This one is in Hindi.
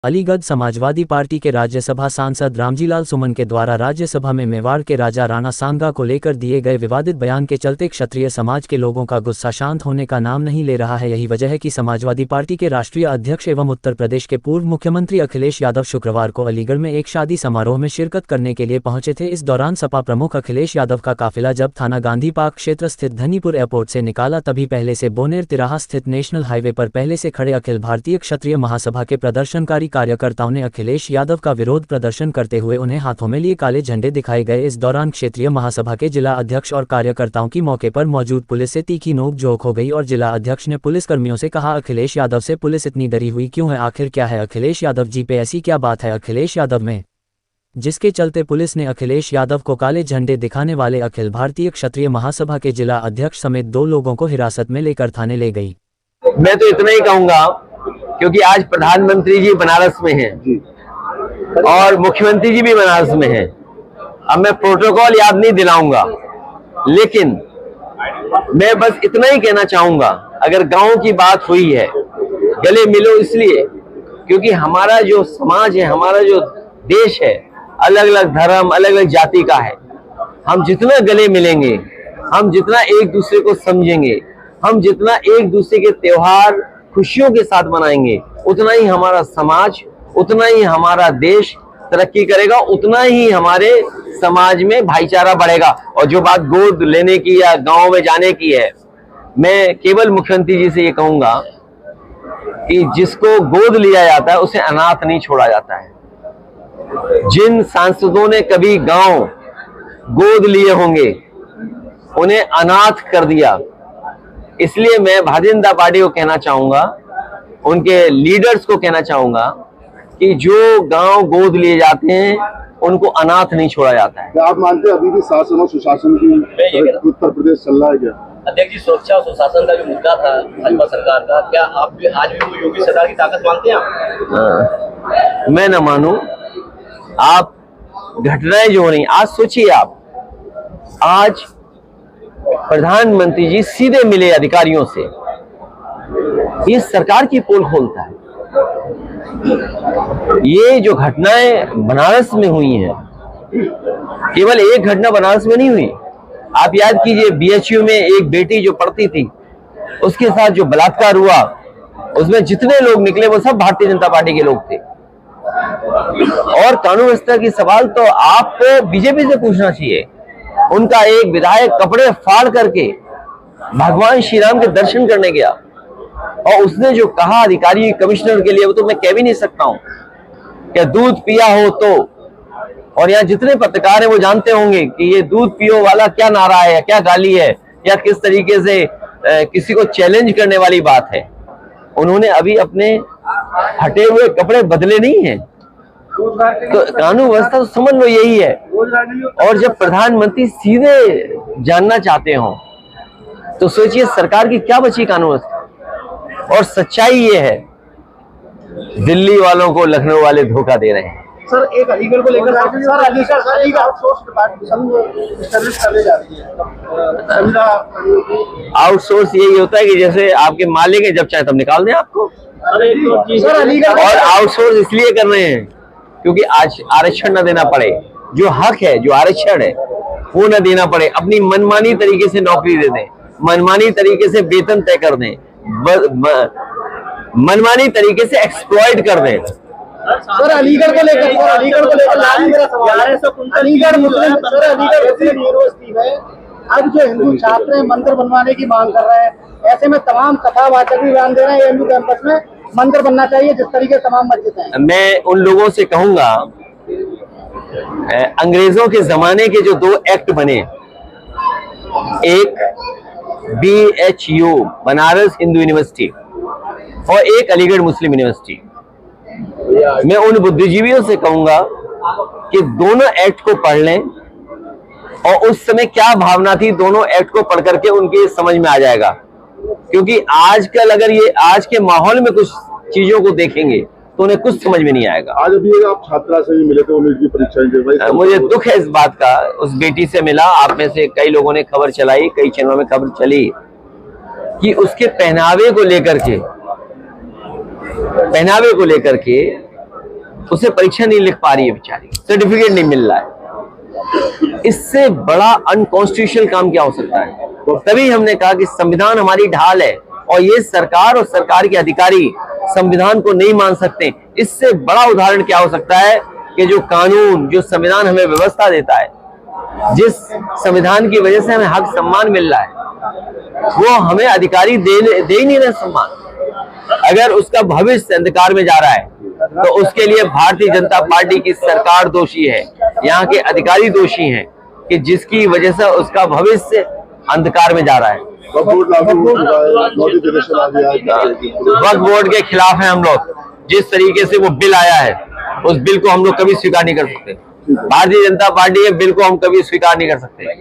अलीगढ़ समाजवादी पार्टी के राज्यसभा सांसद रामजीलाल सुमन के द्वारा राज्यसभा में मेवाड़ के राजा राणा सांगा को लेकर दिए गए विवादित बयान के चलते क्षत्रिय समाज के लोगों का गुस्सा शांत होने का नाम नहीं ले रहा है। यही वजह है कि समाजवादी पार्टी के राष्ट्रीय अध्यक्ष एवं उत्तर प्रदेश के पूर्व मुख्यमंत्री अखिलेश यादव शुक्रवार को अलीगढ़ में एक शादी समारोह में शिरकत करने के लिए पहुंचे थे। इस दौरान सपा प्रमुख अखिलेश यादव का काफिला जब थाना गांधी पार्क क्षेत्र स्थित धनीपुर एयरपोर्ट से निकाला, तभी पहले से बोनेर तिराहा स्थित नेशनल हाईवे पर पहले से खड़े अखिल भारतीय क्षत्रिय महासभा के प्रदर्शनकारी कार्यकर्ताओं ने अखिलेश यादव का विरोध प्रदर्शन करते हुए उन्हें हाथों में लिए काले झंडे दिखाए गए। इस दौरान क्षेत्रीय महासभा के जिला अध्यक्ष और कार्यकर्ताओं की मौके पर मौजूद पुलिस से तीखी नोक-झोंक हो गई और जिला अध्यक्ष ने पुलिसकर्मियों से कहा, अखिलेश यादव से पुलिस इतनी डरी हुई क्यों है? आखिर क्या है अखिलेश यादव जी पे ऐसी क्या बात है अखिलेश यादव में, जिसके चलते पुलिस ने अखिलेश यादव को काले झंडे दिखाने वाले अखिल भारतीय क्षत्रिय महासभा के जिला अध्यक्ष समेत 2 लोगों को हिरासत में लेकर थाने ले गई। मैं तो इतना ही कहूंगा, क्योंकि आज प्रधानमंत्री जी बनारस में हैं और मुख्यमंत्री जी भी बनारस में हैं। अब मैं प्रोटोकॉल याद नहीं दिलाऊंगा, लेकिन मैं बस इतना ही कहना चाहूंगा, अगर गांव की बात हुई है, गले मिलो इसलिए क्योंकि हमारा जो समाज है, हमारा जो देश है, अलग अलग धर्म, अलग अलग जाति का है। हम जितना गले मिलेंगे, हम जितना एक दूसरे को समझेंगे, हम जितना एक दूसरे के त्योहार खुशियों के साथ मनाएंगे, उतना ही हमारा समाज, उतना ही हमारा देश तरक्की करेगा, उतना ही हमारे समाज में भाईचारा बढ़ेगा। और जो बात गोद लेने की या गांव में जाने की है, मैं केवल मुख्यमंत्री जी से ये कहूंगा कि जिसको गोद लिया जाता है उसे अनाथ नहीं छोड़ा जाता है। जिन सांसदों ने कभी गांव गोद लिए होंगे, उन्हें अनाथ कर दिया। इसलिए मैं भारतीय जनता पार्टी को कहना चाहूंगा, उनके लीडर्स को कहना चाहूंगा कि जो गांव गोद लिए जाते हैं उनको अनाथ नहीं छोड़ा जाता है। क्या आप मानते हैं अभी भी शासन और सुशासन की उत्तर प्रदेश चल रहा है क्या? अध्यक्ष जी, सुरक्षा और सुशासन का जो मुद्दा था भाजपा सरकार का, क्या आप भी आज भी वो योगी सरकार की ताकत मानते हैं आप? मैं न मानूं। आप घटनाएं जो हो रही, आज सोचिए आप, आज प्रधानमंत्री जी सीधे मिले अधिकारियों से, ये सरकार की पोल खोलता है। ये जो घटनाएं बनारस में हुई हैं, केवल एक घटना बनारस में नहीं हुई। आप याद कीजिए, बीएचयू में एक बेटी जो पढ़ती थी, उसके साथ जो बलात्कार हुआ, उसमें जितने लोग निकले वो सब भारतीय जनता पार्टी के लोग थे। और कानून व्यवस्था की सवाल तो आपको बीजेपी से पूछना चाहिए। उनका एक विधायक कपड़े फाड़ करके भगवान श्री राम के दर्शन करने गया और उसने जो कहा अधिकारी कमिश्नर के लिए, वो तो मैं कह भी नहीं सकता हूं। क्या दूध पिया हो तो, और यहाँ जितने पत्रकार हैं वो जानते होंगे कि ये दूध पियो वाला क्या नारा है, क्या गाली है, या किस तरीके से किसी को चैलेंज करने वाली बात है। उन्होंने अभी अपने हटे हुए कपड़े बदले नहीं हैं। तो कानून व्यवस्था तो समझ लो यही है। और जब प्रधानमंत्री सीधे जानना चाहते हो तो सोचिए सरकार की क्या बची कानून व्यवस्था। और सच्चाई ये है, दिल्ली वालों को लखनऊ वाले धोखा दे रहे हैं। सर, एक अलीगढ़ को लेकर सर अलीगढ़ आउटसोर्स करने जा रही है। आउटसोर्स यही होता है कि जैसे आपके मालिक है, जब चाहे तब निकाल दें आपको। सर अलीगढ़ और आउटसोर्स इसलिए कर रहे हैं क्योंकि आज आरक्षण न देना पड़े, जो हक है, जो आरक्षण है वो न देना पड़े, अपनी मनमानी तरीके से नौकरी दे दें, मनमानी तरीके से वेतन तय कर दें, मनमानी तरीके से एक्सप्लॉइट कर दें। सर अलीगढ़ को लेकर अलीगढ़ मुस्लिम यूनिवर्सिटी में अब जो हिंदू छात्र हैं मंदिर बनवाने की मांग कर रहे हैं, ऐसे में तमाम कथावाचक भी बयान दे रहे हैं एएमयू कैंपस में मंदिर बनना चाहिए जिस तरीके से तमाम मस्जिद हैं। मैं उन लोगों से कहूंगा, अंग्रेजों के जमाने के जो 2 एक्ट बने, एक BHU बनारस हिंदू यूनिवर्सिटी और एक अलीगढ़ मुस्लिम यूनिवर्सिटी, मैं उन बुद्धिजीवियों से कहूंगा कि दोनों एक्ट को पढ़ लें और उस समय क्या भावना थी, दोनों एक्ट को पढ़ करके उनके समझ में आ जाएगा। क्योंकि आजकल अगर ये आज के माहौल में कुछ चीजों को देखेंगे तो उन्हें कुछ समझ में नहीं आएगा। आज अभी आप छात्रा से भी मिले थे, उनकी परीक्षा मुझे दुख है इस बात का, उस बेटी से मिला। आप में से कई लोगों ने खबर चलाई, कई चैनलों में खबर चली कि उसके पहनावे को लेकर के उसे परीक्षा नहीं लिख पा रही है बेचारी, सर्टिफिकेट नहीं मिल रहा है। इससे बड़ा अनकॉन्स्टिट्यूशनल काम क्या हो सकता है? तभी हमने कहा कि संविधान हमारी ढाल है और ये सरकार और सरकार के अधिकारी संविधान को नहीं मान सकते। इससे बड़ा उदाहरण क्या हो सकता है कि जो कानून, जो संविधान हमें व्यवस्था देता है, जिस संविधान की वजह से हमें हक सम्मान मिल रहा है, वो हमें अधिकारी दे ही नहीं रहे सम्मान। अगर उसका भविष्य अंधकार में जा रहा है तो उसके लिए भारतीय जनता पार्टी की सरकार दोषी है, यहाँ के अधिकारी दोषी हैं कि जिसकी वजह से उसका भविष्य अंधकार में जा रहा है। वक्फ बोर्ड के खिलाफ है हम लोग। जिस तरीके से वो बिल आया है उस बिल को हम लोग कभी स्वीकार नहीं कर सकते। भारतीय जनता पार्टी के बिल को हम कभी स्वीकार नहीं कर सकते।